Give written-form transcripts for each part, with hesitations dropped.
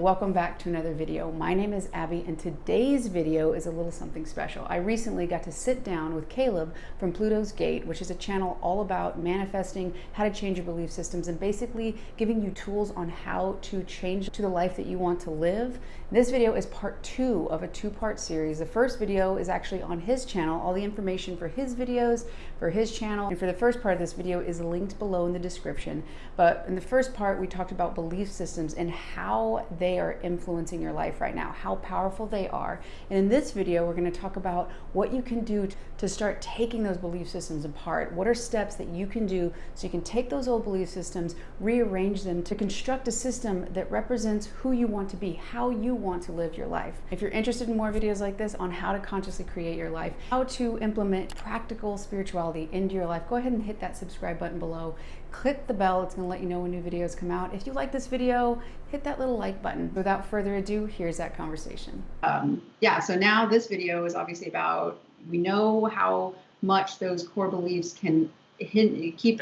Welcome back to another video. My name is Abby and today's video is a little something special. I recently got to sit down with Caleb from Pluto's Gate, which is a channel all about manifesting, how to change your belief systems, and basically giving you tools on how to change to the life that you want to live. This video is part 2 of a 2-part series. The first video is actually on his channel. All the information for his videos, for his channel, and for the first part of this video is linked below in the description. But in the first part, we talked about belief systems and how they are influencing your life right now, how powerful they are. And in this video, we're going to talk about what you can do to start taking those belief systems apart. What are steps that you can do so you can take those old belief systems, rearrange them to construct a system that represents who you want to be, how you want to live your life. If you're interested in more videos like this on how to consciously create your life, how to implement practical spirituality into your life, go ahead and hit that subscribe button below. Click the bell, it's going to let you know when new videos come out. If you like this video, hit that little like button. Without further ado, here's that conversation. So now this video is obviously about, we know how much those core beliefs can keep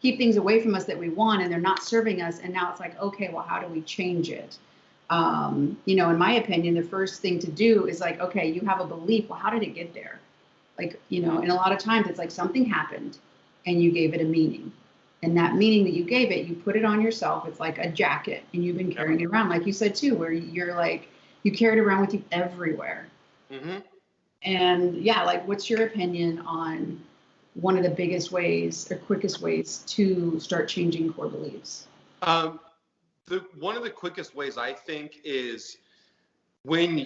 things away from us that we want, and they're not serving us. And now it's like, okay, well, how do we change it? In my opinion, the first thing to do is like, okay, you have a belief. Well, how did it get there? And a lot of times it's like something happened and you gave it a meaning. And that meaning that you gave it, you put it on yourself. It's like a jacket, and you've been carrying it around, like you said too, where you're like, you carry it around with you everywhere. Mm-hmm. And what's your opinion on one of the biggest ways or quickest ways to start changing core beliefs? One of the quickest ways, I think, is when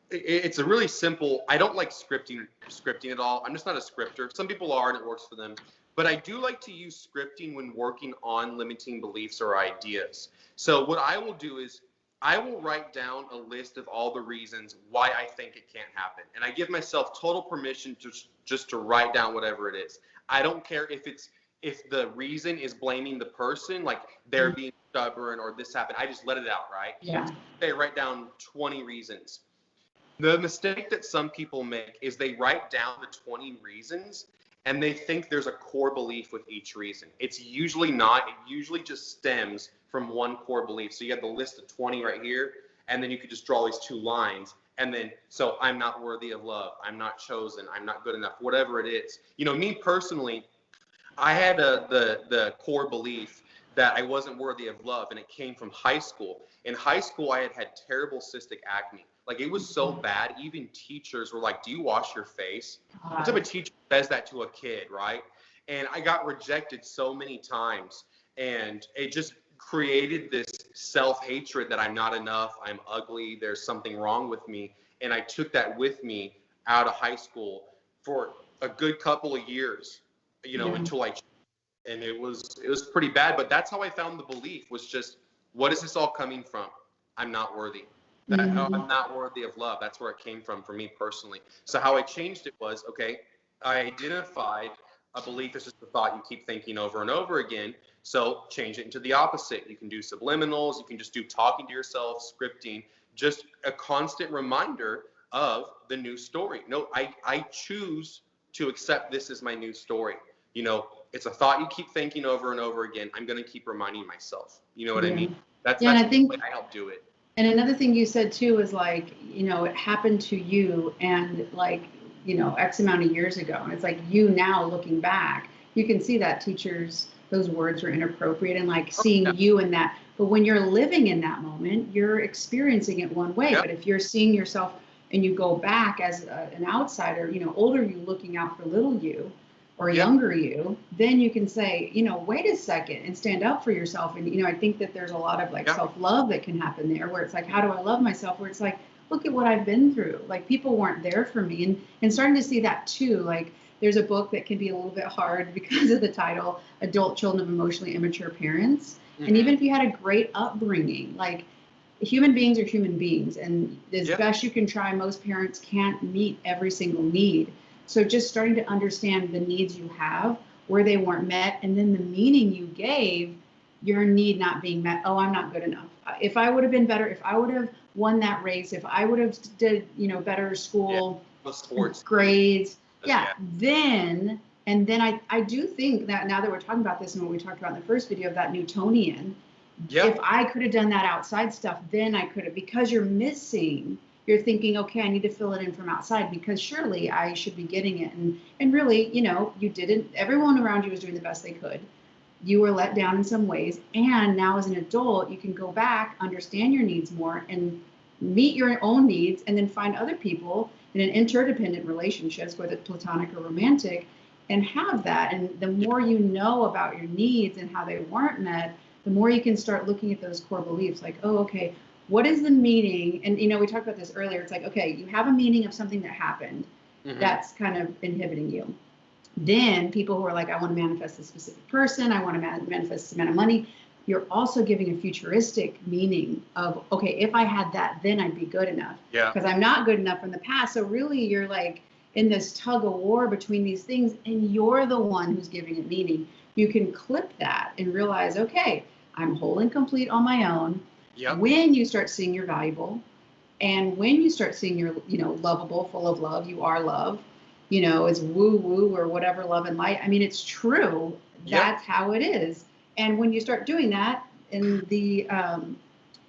it's a really simple, I don't like scripting at all. I'm just not a scripter. Some people are, and it works for them. But I do like to use scripting when working on limiting beliefs or ideas. So what I will do is I will write down a list of all the reasons why I think it can't happen. And I give myself total permission to write down whatever it is. I don't care if the reason is blaming the person, like they're being stubborn or this happened. I just let it out, right? Yeah. They write down 20 reasons. The mistake that some people make is they write down the 20 reasons and they think there's a core belief with each reason. It's usually not. It usually just stems from one core belief. So you have the list of 20 right here, and then you could just draw these 2 lines. And then, so I'm not worthy of love. I'm not chosen. I'm not good enough, whatever it is. Me personally, I had the core belief that I wasn't worthy of love, and it came from high school. In high school, I had terrible cystic acne. Like, it was so bad, even teachers were like, do you wash your face? What type of teacher says that to a kid, right? And I got rejected so many times, and it just created this self-hatred that I'm not enough, I'm ugly, there's something wrong with me. And I took that with me out of high school for a good couple of years, until and it was pretty bad. But that's how I found the belief, was just, what is this all coming from? I'm not worthy. I'm not worthy of love. That's where it came from for me personally. So how I changed it was, okay, I identified a belief is just a thought you keep thinking over and over again. So change it into the opposite. You can do subliminals. You can just do talking to yourself, scripting, just a constant reminder of the new story. No, I choose to accept this as my new story. It's a thought you keep thinking over and over again. I'm going to keep reminding myself. You know what I mean? That's I think I help do it. And another thing you said too is like, it happened to you and X amount of years ago. And it's like, you now looking back, you can see that those words were inappropriate and like seeing you in that. But when you're living in that moment, you're experiencing it one way. Yep. But if you're seeing yourself and you go back as an outsider, older you looking out for little you or younger you, then you can say, wait a second, and stand up for yourself. And, I think that there's a lot of self-love that can happen there, where it's like, how do I love myself? Where it's like, look at what I've been through. Like, people weren't there for me. And starting to see that too. Like, there's a book that can be a little bit hard because of the title, Adult Children of Emotionally Immature Parents. Mm-hmm. And even if you had a great upbringing, like, human beings are human beings. And as best you can try, most parents can't meet every single need. So just starting to understand the needs you have, where they weren't met, and then the meaning you gave your need not being met. Oh, I'm not good enough. If I would have been better, if I would have won that race, if I would have did, better school sports grades, then I do think that now that we're talking about this and what we talked about in the first video of that Newtonian, Yeah. If I could have done that outside stuff, then I could have, because you're missing, you're thinking, okay, I need to fill it in from outside because surely I should be getting it. And really, you know, you didn't, everyone around you was doing the best they could. You were let down in some ways. And now as an adult, you can go back, understand your needs more and meet your own needs, and then find other people in an interdependent relationships, whether it's platonic or romantic, and have that. And the more you know about your needs and how they weren't met, the more you can start looking at those core beliefs, like, oh, okay, what is the meaning? And, you know, we talked about this earlier. It's like, okay, you have a meaning of something that happened that's kind of inhibiting you. Then people who are like, I want to manifest a specific person, I want to manifest this amount of money. You're also giving a futuristic meaning of, okay, if I had that, then I'd be good enough. Yeah. Because I'm not good enough from the past. So really, you're like in this tug of war between these things, and you're the one who's giving it meaning. You can clip that and realize, okay, I'm whole and complete on my own. Yep. When you start seeing you're valuable, and when you start seeing you're, you know, lovable, full of love, you are love, you know, it's woo woo or whatever, love and light. I mean, it's true. That's how it is. And when you start doing that in the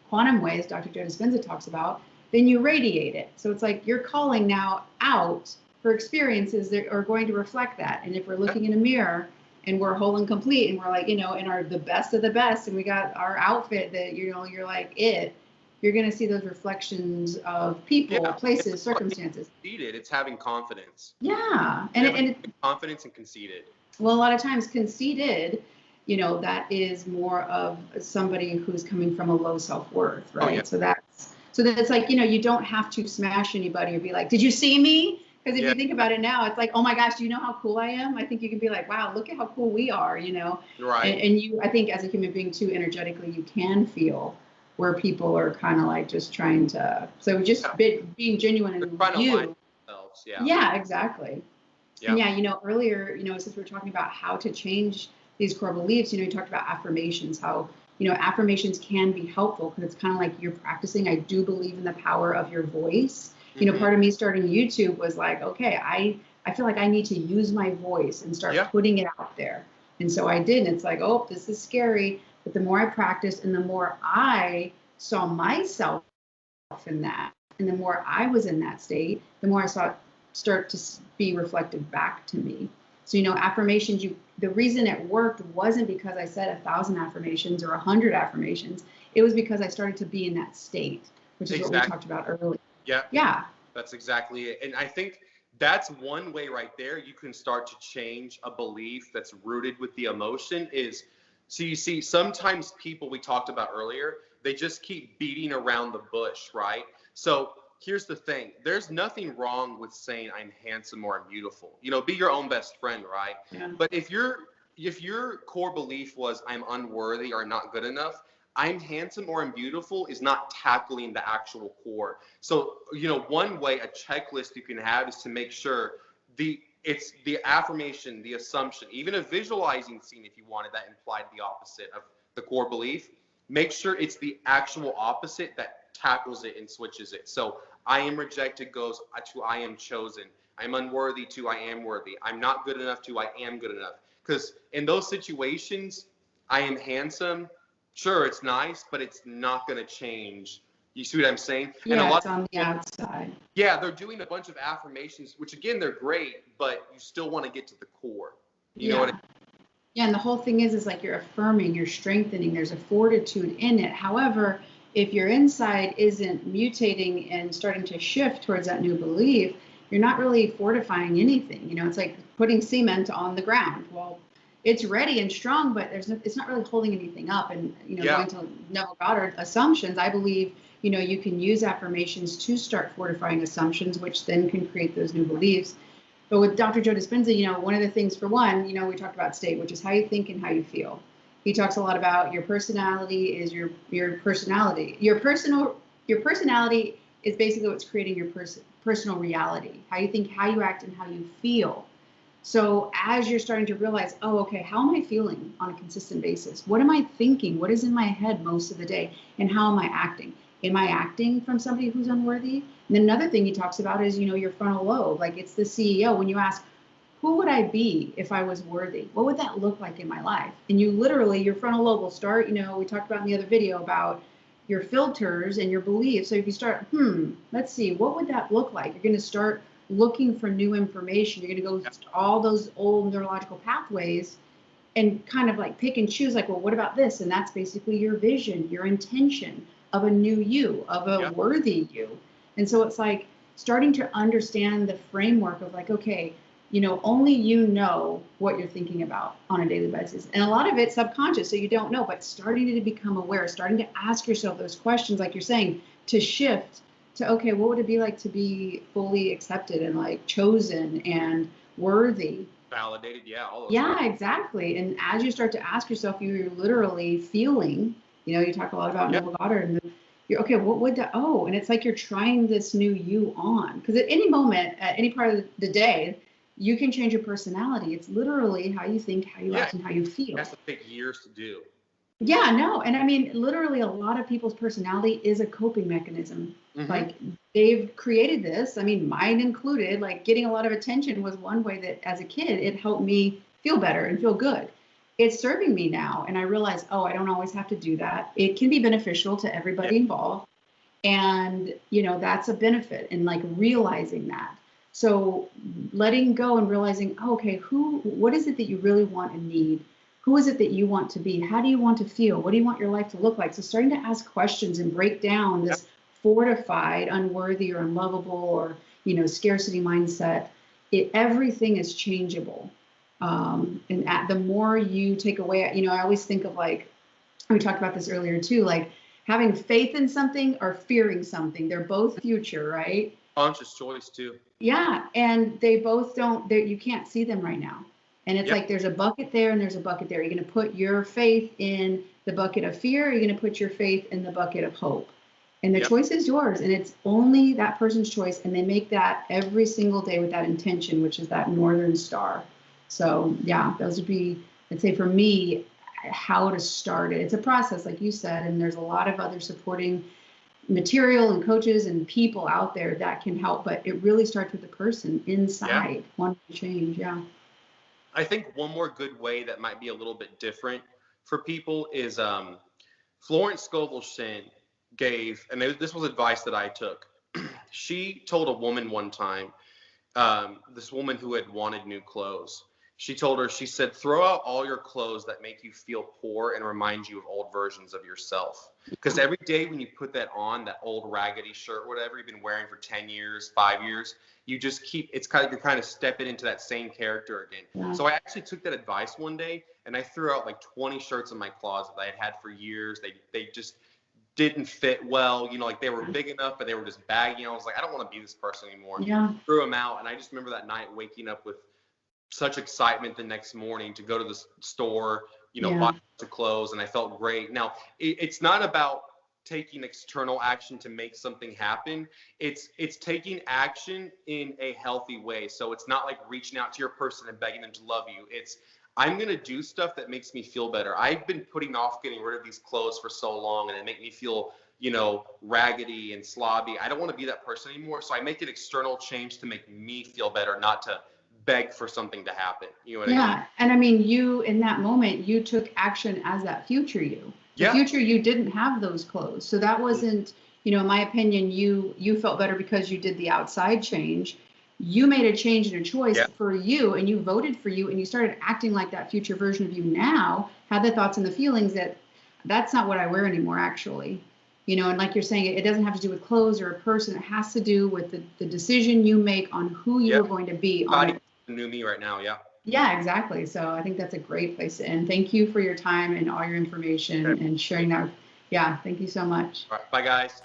quantum ways Dr. Joe Dispenza talks about, then you radiate it. So it's like you're calling now out for experiences that are going to reflect that. And if we're looking in a mirror and we're whole and complete and we're like, you know, in our the best of the best, and we got our outfit that, you know, you're like you're going to see those reflections of people, places, circumstances. Conceited. It's having confidence. Yeah. And confidence and conceited. Well, a lot of times conceited, you know, that is more of somebody who's coming from a low self-worth, right? Oh, yeah. So that's like, you know, you don't have to smash anybody or be like, did you see me? Because if you think about it now, it's like, oh my gosh, do you know how cool I am? I think you can be like, wow, look at how cool we are, you know? Right. And you, I think as a human being too, energetically, you can feel where people are kind of like just trying to, so just being genuine and you. Yeah, exactly. Yeah. And yeah, you know, earlier, you know, since we were talking about how to change these core beliefs, you know, you talked about affirmations, how, you know, affirmations can be helpful because it's kind of like you're practicing. I do believe in the power of your voice. You know, part of me starting YouTube was like, okay, I feel like I need to use my voice and start putting it out there. And so I did. And it's like, oh, this is scary. But the more I practiced and the more I saw myself in that, and the more I was in that state, the more I saw it start to be reflected back to me. So, you know, affirmations, the reason it worked wasn't because I said 1,000 affirmations or 100 affirmations. It was because I started to be in that state, which is what we talked about earlier. Yeah. Yeah. That's exactly it. And I think that's one way right there you can start to change a belief that's rooted with the emotion is, so you see, sometimes people we talked about earlier, they just keep beating around the bush, right? So here's the thing. There's nothing wrong with saying I'm handsome or I'm beautiful. You know, be your own best friend, right? Yeah. But if your core belief was I'm unworthy or not good enough, I'm handsome or I'm beautiful is not tackling the actual core. So, you know, one way, a checklist you can have is to make sure it's the affirmation, the assumption, even a visualizing scene if you wanted that implied the opposite of the core belief. Make sure it's the actual opposite that tackles it and switches it. So I am rejected goes to I am chosen. I'm unworthy to I am worthy. I'm not good enough to I am good enough. Because in those situations, I am handsome. Sure, it's nice, but it's not going to change. You see what I'm saying? Yeah, and it's on the outside. Yeah, they're doing a bunch of affirmations, which again, they're great, but you still want to get to the core. You know what I mean? Yeah, and the whole thing is like you're affirming, you're strengthening, there's a fortitude in it. However, if your inside isn't mutating and starting to shift towards that new belief, you're not really fortifying anything. You know, it's like putting cement on the ground. Well, it's ready and strong, but it's not really holding anything up. And, you know, going to Neville Goddard assumptions, I believe, you know, you can use affirmations to start fortifying assumptions, which then can create those new beliefs. But with Dr. Joe Dispenza, you know, one of the things, for one, you know, we talked about state, which is how you think and how you feel. He talks a lot about your personality is your personality. Your personality is basically what's creating your personal reality. How you think, how you act, and how you feel. So as you're starting to realize, oh, okay, how am I feeling on a consistent basis? What am I thinking? What is in my head most of the day? And how am I acting? Am I acting from somebody who's unworthy? And then another thing he talks about is, you know, your frontal lobe. Like, it's the CEO. When you ask, who would I be if I was worthy? What would that look like in my life? And you literally, your frontal lobe will start, you know, we talked about in the other video about your filters and your beliefs. So if you start, let's see, what would that look like? You're going to start looking for new information. You're going to go through all those old neurological pathways and kind of like pick and choose, like, well, what about this? And that's basically your vision, your intention of a new you, of a worthy you. And so it's like starting to understand the framework of like, okay, you know, only you know what you're thinking about on a daily basis. And a lot of it's subconscious, so you don't know, but starting to become aware, starting to ask yourself those questions, like you're saying, to shift to, okay, what would it be like to be fully accepted and like chosen and worthy? Validated, all those Yeah, things. exactly. And as you start to ask yourself, you're literally feeling, you know, you talk a lot about Neville Goddard and you're okay, what would that, and it's like you're trying this new you on. Because at any moment, at any part of the day, you can change your personality. It's literally how you think, how you act, and how you feel. It has to take years to do. Yeah, no. And I mean, literally, a lot of people's personality is a coping mechanism. Like they've created this, I mean, mine included, like getting a lot of attention was one way that as a kid, it helped me feel better and feel good. It's serving me now. And I realize, I don't always have to do that. It can be beneficial to everybody involved. And, you know, that's a benefit and like realizing that. So letting go and realizing, okay, what is it that you really want and need? Who is it that you want to be? How do you want to feel? What do you want your life to look like? So starting to ask questions and break down this fortified, unworthy or unlovable or, you know, scarcity mindset. Everything is changeable. And the more you take away, you know, I always think of like, we talked about this earlier too, like having faith in something or fearing something. They're both future, right? Conscious choice too. Yeah. And they both you can't see them right now. And it's like there's a bucket there and there's a bucket there. You're going to put your faith in the bucket of fear. Or you're going to put your faith in the bucket of hope. And the choice is yours. And it's only that person's choice. And they make that every single day with that intention, which is that northern star. So yeah, those would be, I'd say for me, how to start it. It's a process, like you said, and there's a lot of other supporting material and coaches and people out there that can help. But it really starts with the person inside wanting to change. Yeah. I think one more good way that might be a little bit different for people is Florence Scovel Shinn gave, and this was advice that I took. She told a woman one time, this woman who had wanted new clothes. She told her, she said, throw out all your clothes that make you feel poor and remind you of old versions of yourself. Because every day when you put that on, that old raggedy shirt, whatever you've been wearing for 10 years, 5 years, you just it's kind of, you're kind of stepping into that same character again. Yeah. So I actually took that advice one day and I threw out like 20 shirts in my closet that I had had for years. They just didn't fit well, you know, like they were big enough, but they were just baggy. And I was like, I don't want to be this person anymore. Yeah. Threw them out. And I just remember that night waking up with such excitement the next morning to go to the store, you know, buy the clothes, and I felt great. Now, it's not about taking external action to make something happen. It's taking action in a healthy way. So it's not like reaching out to your person and begging them to love you. It's, I'm going to do stuff that makes me feel better. I've been putting off getting rid of these clothes for so long, and it make me feel, you know, raggedy and slobby. I don't want to be that person anymore. So I make an external change to make me feel better, not to beg for something to happen. You know what I mean? Yeah. And I mean, you, in that moment, you took action as that future you. The future you didn't have those clothes. So that wasn't, you know, in my opinion, you felt better because you did the outside change. You made a change and a choice for you, and you voted for you, and you started acting like that future version of you now, had the thoughts and the feelings that that's not what I wear anymore, actually. You know, and like you're saying, it doesn't have to do with clothes or a person. It has to do with the decision you make on who you are going to be. On new me right now, Yeah, exactly. So I think that's a great place to end. Thank you for your time and all your information and sharing that. Yeah, thank you so much. All right, bye guys.